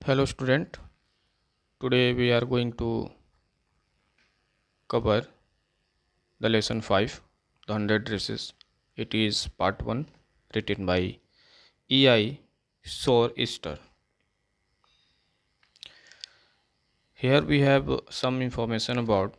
Hello student, today we are going to cover the lesson 5, the 100 races. It is part 1 written by E.I. Easter. Here we have some information about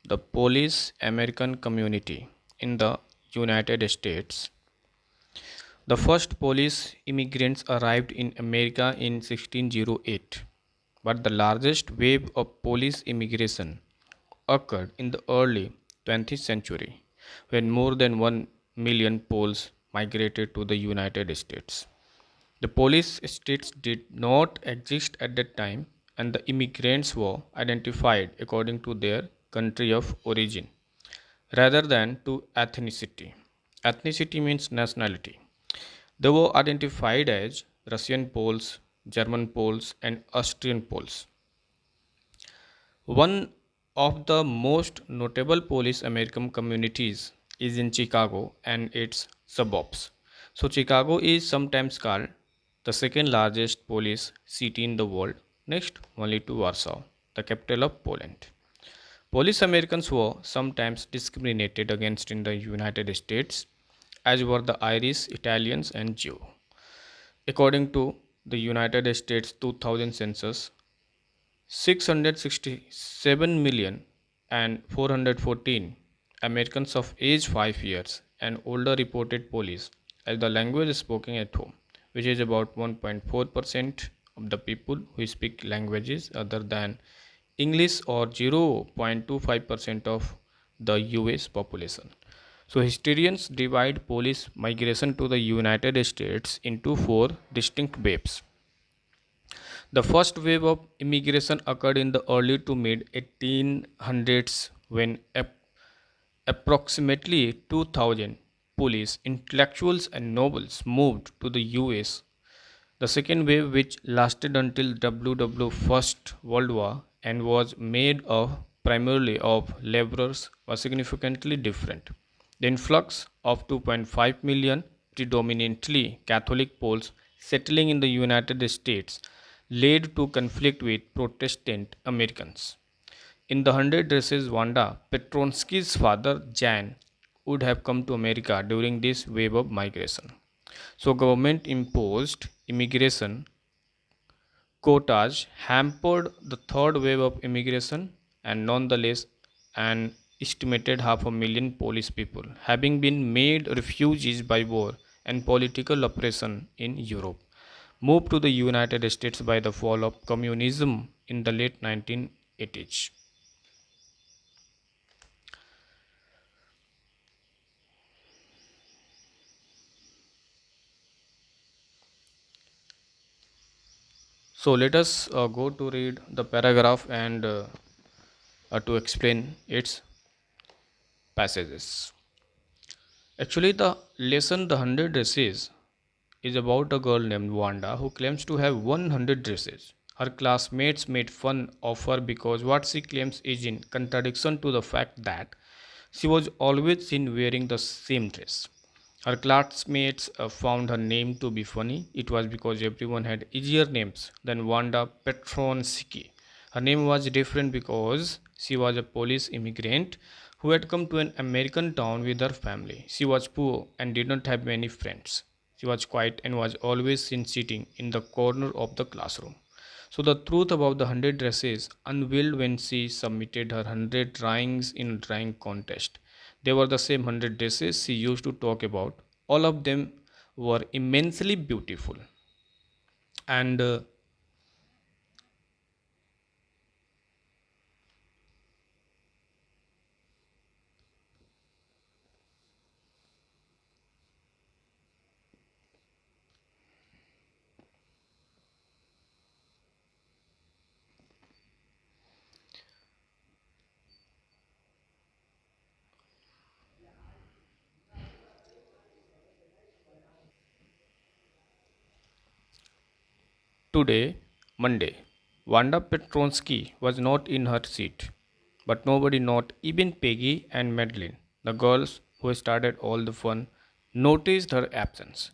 the Polish American community in the United States. The first Polish immigrants arrived in America in 1608, but the largest wave of Polish immigration occurred in the early 20th century when more than 1 million Poles migrated to the United States. The Polish states did not exist at that time, and the immigrants were identified according to their country of origin rather than to ethnicity. Ethnicity means nationality. They were identified as Russian Poles, German Poles, and Austrian Poles. One of the most notable Polish American communities is in Chicago and its suburbs. So, Chicago is sometimes called the second largest Polish city in the world, next only to Warsaw, the capital of Poland. Polish Americans were sometimes discriminated against in the United States, as were the Irish, Italians, and Jew. According to the United States 2000 census, 667 million and 414 Americans of age 5 years and older reported Polish as the language spoken at home, which is about 1.4% of the people who speak languages other than English or 0.25% of the US population. So historians divide Polish migration to the United States into four distinct waves. The first wave of immigration occurred in the early to mid 1800s when approximately 2000 Polish intellectuals and nobles moved to the US. The second wave, which lasted until First World War and was made of primarily of laborers, was significantly different. The influx of 2.5 million predominantly Catholic Poles settling in the United States led to conflict with Protestant Americans. In the Hundred Races, Wanda Petronsky's father Jan would have come to America during this wave of migration. So government imposed immigration quotas hampered the third wave of immigration, and nonetheless an estimated half a million Polish people having been made refugees by war and political oppression in Europe moved to the United States by the fall of communism in the late 1980s. So let us go to read the paragraph and to explain its passages. Actually, the lesson The 100 Dresses is about a girl named Wanda who claims to have 100 dresses. Her classmates made fun of her because what she claims is in contradiction to the fact that she was always seen wearing the same dress. Her classmates found her name to be funny. It was because everyone had easier names than Wanda Petronsky. Her name was different because she was a Polish immigrant who had come to an American town with her family. She was poor and did not have many friends. She was quiet and was always seen sitting in the corner of the classroom. So the truth about the 100 dresses unveiled when she submitted her 100 drawings in a drawing contest. They were the same 100 dresses she used to talk about. All of them were immensely beautiful. And Today, Monday, Wanda Petronsky was not in her seat. But nobody, not even Peggy and Madeline, the girls who started all the fun, noticed her absence.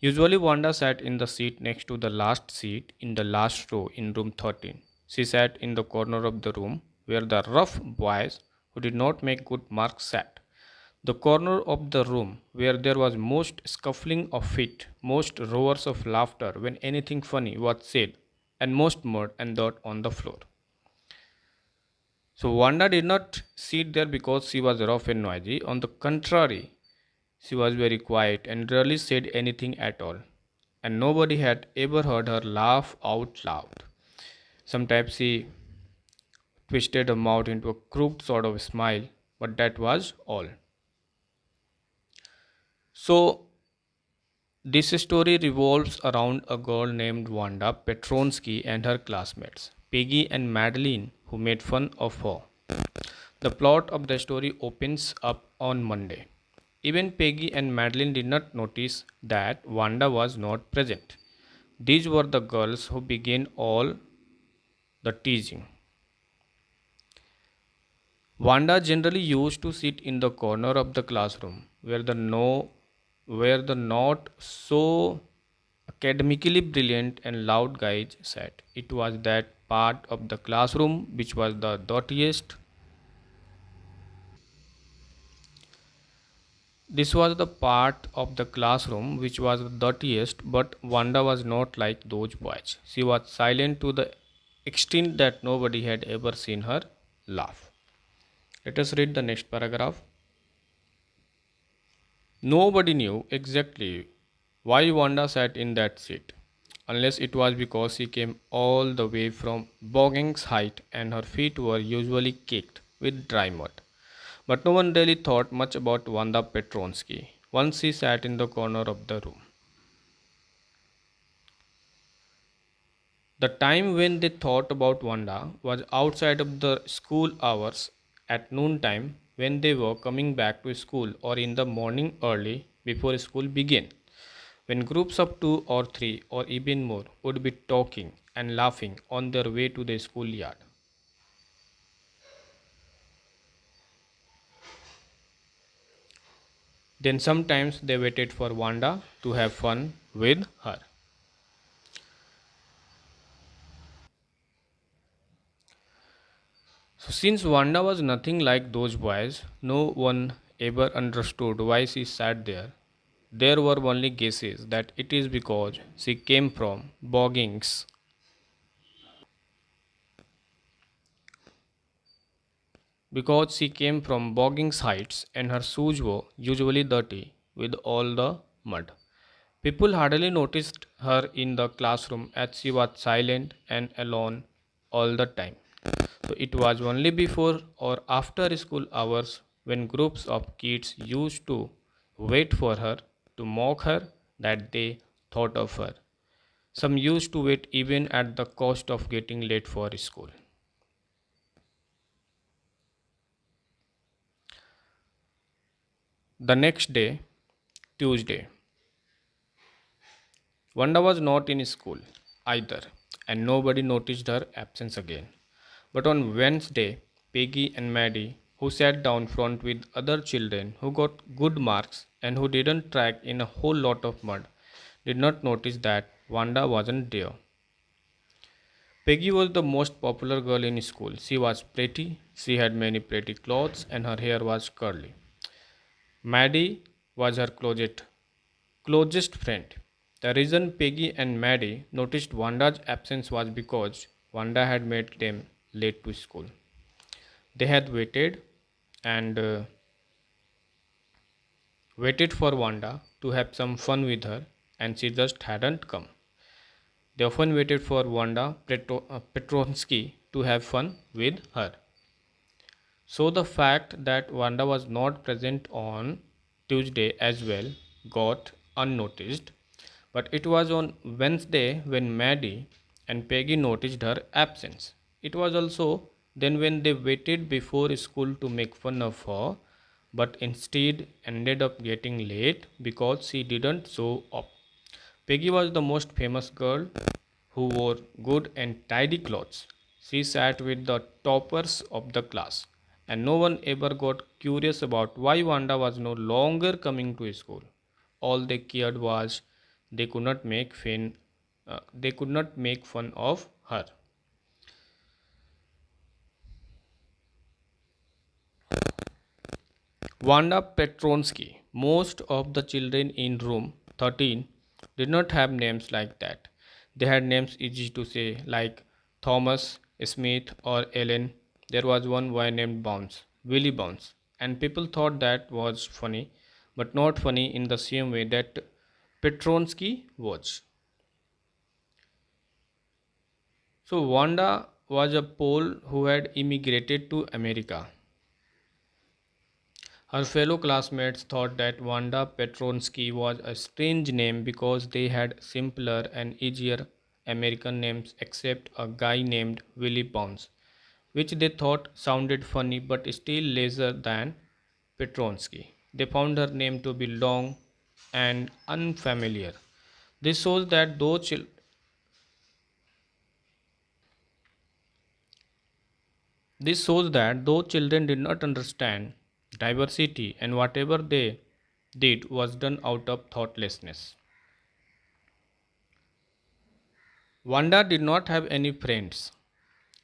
Usually, Wanda sat in the seat next to the last seat in the last row in room 13. She sat in the corner of the room where the rough boys who did not make good marks sat. The corner of the room where there was most scuffling of feet, most roars of laughter when anything funny was said, and most mud and dirt on the floor. So Wanda did not sit there because she was rough and noisy. On the contrary, she was very quiet and rarely said anything at all, and nobody had ever heard her laugh out loud. Sometimes she twisted her mouth into a crooked sort of smile, but that was all. So, this story revolves around a girl named Wanda Petronsky and her classmates, Peggy and Madeline, who made fun of her. The plot of the story opens up on Monday. Even Peggy and Madeline did not notice that Wanda was not present. These were the girls who began all the teasing. Wanda generally used to sit in the corner of the classroom where the not so academically brilliant and loud guys sat. It was that part of the classroom which was the dirtiest. This was the part of the classroom which was the dirtiest, but Wanda was not like those boys. She was silent to the extent that nobody had ever seen her laugh. Let us read the next paragraph. Nobody knew exactly why Wanda sat in that seat, unless it was because she came all the way from Boggings Height and her feet were usually caked with dry mud. But no one really thought much about Wanda Petronsky once she sat in the corner of the room. The time when they thought about Wanda was outside of the school hours at noontime when they were coming back to school or in the morning early before school began, when groups of two or three or even more would be talking and laughing on their way to the schoolyard. Then sometimes they waited for Wanda to have fun with her. So, since Wanda was nothing like those boys, no one ever understood why she sat there. There were only guesses that it is because she came from Boggings, Heights and her shoes were usually dirty with all the mud. People hardly noticed her in the classroom as she was silent and alone all the time. So it was only before or after school hours when groups of kids used to wait for her to mock her that they thought of her. Some used to wait even at the cost of getting late for school. The next day, Tuesday, Wanda was not in school either, and nobody noticed her absence again. But on Wednesday, Peggy and Maddie, who sat down front with other children who got good marks and who didn't track in a whole lot of mud, did not notice that Wanda wasn't there. Peggy was the most popular girl in school. She was pretty, she had many pretty clothes, and her hair was curly. Maddie was her closest friend. The reason Peggy and Maddie noticed Wanda's absence was because Wanda had made them late to school. They had and waited for Wanda to have some fun with her, and she just hadn't come. They often waited for Petronsky to have fun with her. So the fact that Wanda was not present on Tuesday as well got unnoticed, but it was on Wednesday when Maddie and Peggy noticed her absence. It was also then when they waited before school to make fun of her, but instead ended up getting late because she didn't show up. Peggy was the most famous girl who wore good and tidy clothes. She sat with the toppers of the class, and no one ever got curious about why Wanda was no longer coming to school. All they cared was they could not make fun of her. Wanda Petronsky. Most of the children in room 13 did not have names like that. They had names easy to say, like Thomas, Smith, or Ellen. There was one boy named Bounce, Willie Bounce, and people thought that was funny, but not funny in the same way that Petronsky was. So, Wanda was a Pole who had immigrated to America. Her fellow classmates thought that Wanda Petronsky was a strange name because they had simpler and easier American names except a guy named Willie Bounce, which they thought sounded funny but still lesser than Petronsky. They found her name to be long and unfamiliar. This shows that though children did not understand diversity and whatever they did was done out of thoughtlessness. Wanda did not have any friends.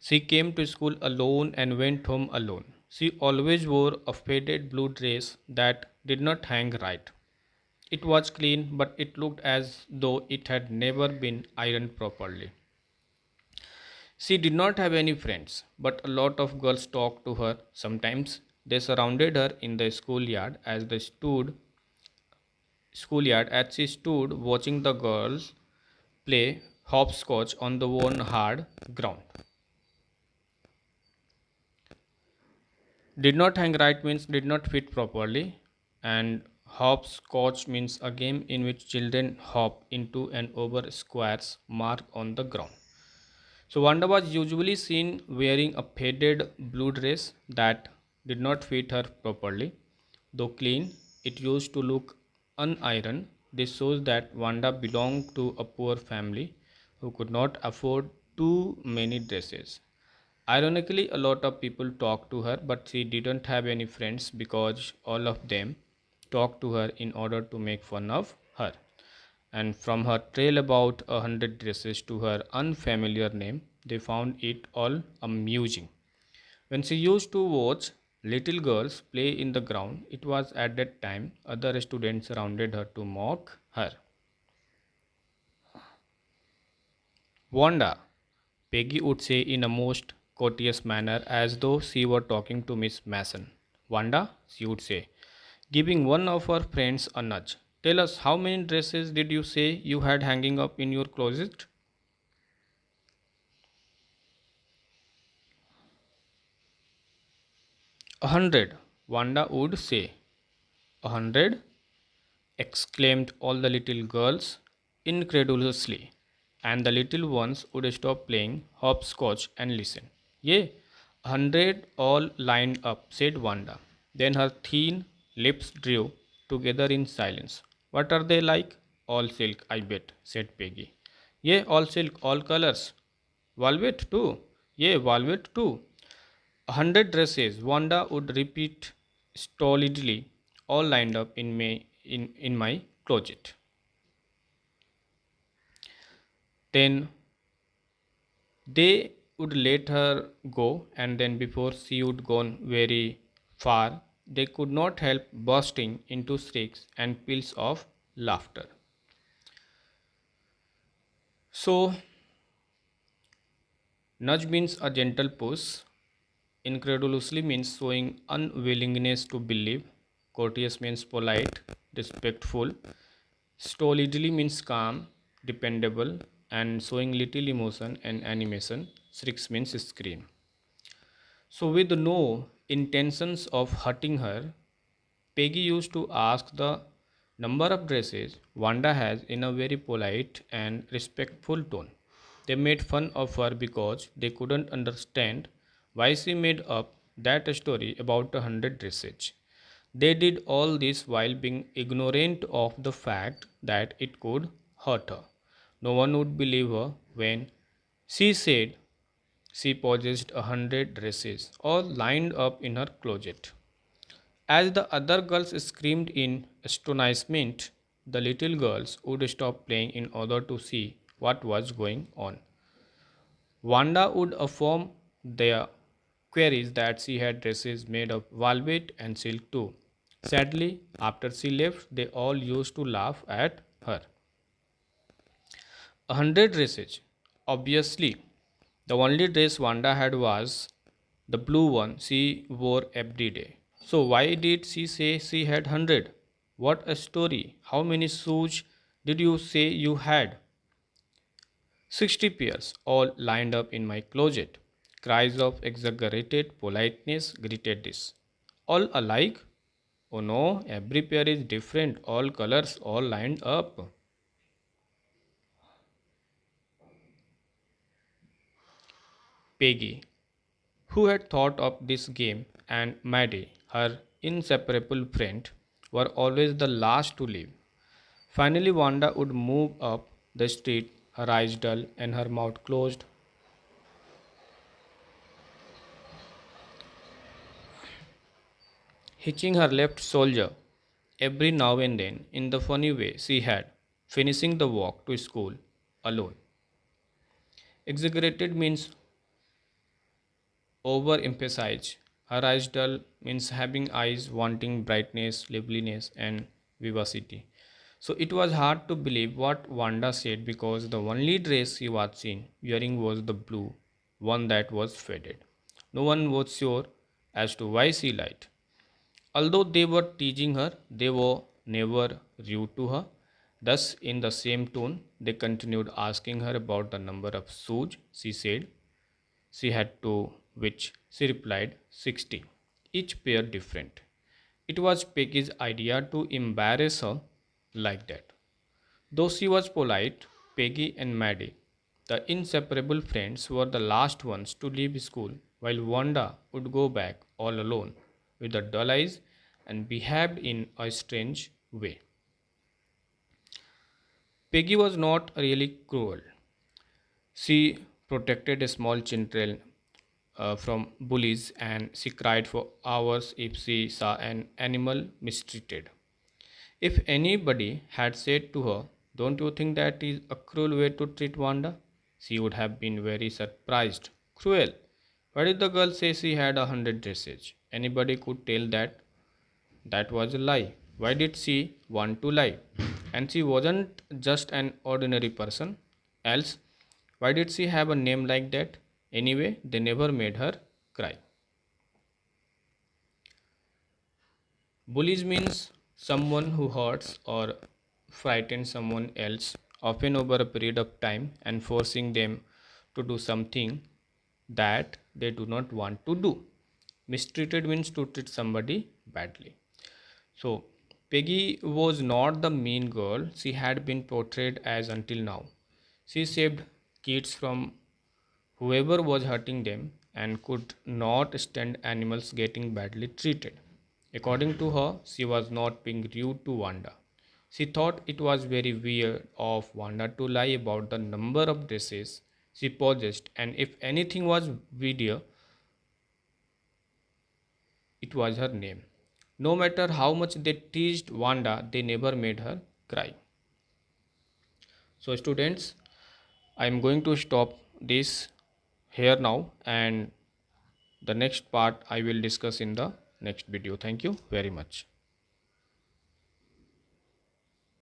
She came to school alone and went home alone. She always wore a faded blue dress that did not hang right. It was clean, but it looked as though it had never been ironed properly. She did not have any friends, but a lot of girls talked to her. Sometimes they surrounded her in the schoolyard as she stood watching the girls play hopscotch on the worn hard ground. Did not hang right means did not fit properly, and hopscotch means a game in which children hop into and over squares marked on the ground. So Wanda was usually seen wearing a faded blue dress that did not fit her properly. Though clean, it used to look unironed. This shows that Wanda belonged to a poor family who could not afford too many dresses. Ironically, a lot of people talked to her, but she didn't have any friends because all of them talked to her in order to make fun of her. And from her trail about 100 dresses to her unfamiliar name, they found it all amusing. When she used to watch little girls play in the ground, it was at that time other students surrounded her to mock her. Wanda, Peggy would say in a most courteous manner as though she were talking to Miss Mason. Wanda, she would say, giving one of her friends a nudge. Tell us, how many dresses did you say you had hanging up in your closet? 100, Wanda would say. 100? Exclaimed all the little girls incredulously, and the little ones would stop playing hopscotch and listen. Yea, 100 all lined up, said Wanda. Then her thin lips drew together in silence. What are they like? All silk, I bet, said Peggy. Yea, all silk, all colors. Velvet too. Yea, velvet too. 100 dresses, Wanda would repeat stolidly, all lined up in my closet. Then they would let her go, and then before she would gone very far, they could not help bursting into shrieks and peals of laughter. So, nudge means a gentle push. Incredulously means showing unwillingness to believe. Courteous means polite, respectful. Stolidly means calm, dependable, and showing little emotion and animation. Shrieks means scream. So, with no intentions of hurting her, Peggy used to ask the number of dresses Wanda has in a very polite and respectful tone. They made fun of her because they couldn't understand why she made up that story about 100 dresses. They did all this while being ignorant of the fact that it could hurt her. No one would believe her when she said she possessed 100 dresses, all lined up in her closet. As the other girls screamed in astonishment, the little girls would stop playing in order to see what was going on. Wanda would affirm their queries that she had dresses made of velvet and silk too. Sadly, after she left, they all used to laugh at her. 100 dresses. Obviously, the only dress Wanda had was the blue one she wore every day. So why did she say she had 100? What a story. How many shoes did you say you had? 60 pairs, all lined up in my closet. Cries of exaggerated politeness greeted this. All alike? Oh no, every pair is different, all colors, all lined up. Peggy, who had thought of this game, and Maddie, her inseparable friend, were always the last to leave. Finally, Wanda would move up the street, her eyes dull and her mouth closed, hitching her left shoulder every now and then in the funny way she had, finishing the walk to school alone. Exaggerated means overemphasize. Her eyes dull means having eyes wanting brightness, liveliness, and vivacity. So it was hard to believe what Wanda said because the only dress she was seen wearing was the blue one that was faded. No one was sure as to why she lied. Although they were teasing her, they were never rude to her. Thus, in the same tone, they continued asking her about the number of shoes she said she had to which she replied 60, each pair different. It was Peggy's idea to embarrass her like that. Though she was polite, Peggy and Maddie, the inseparable friends, were the last ones to leave school, while Wanda would go back all alone with the dull eyes and behaved in a strange way. Peggy was not really cruel. She protected a small children from bullies and she cried for hours if she saw an animal mistreated. If anybody had said to her, "Don't you think that is a cruel way to treat Wanda?" she would have been very surprised. Cruel? Why did the girl say she had 100 dresses? Anybody could tell that that was a lie. Why did she want to lie? And she wasn't just an ordinary person. Else, why did she have a name like that? Anyway, they never made her cry. Bullies means someone who hurts or frightens someone else, often over a period of time, and forcing them to do something that they do not want to do. Mistreated means to treat somebody badly. So, Peggy was not the mean girl she had been portrayed as until now. She saved kids from whoever was hurting them and could not stand animals getting badly treated. According to her, she was not being rude to Wanda. She thought it was very weird of Wanda to lie about the number of dresses she possessed, and if anything was weirder, it was her name. No matter how much they teased Wanda, they never made her cry. So, students, I am going to stop this here now, and the next part I will discuss in the next video. Thank you very much.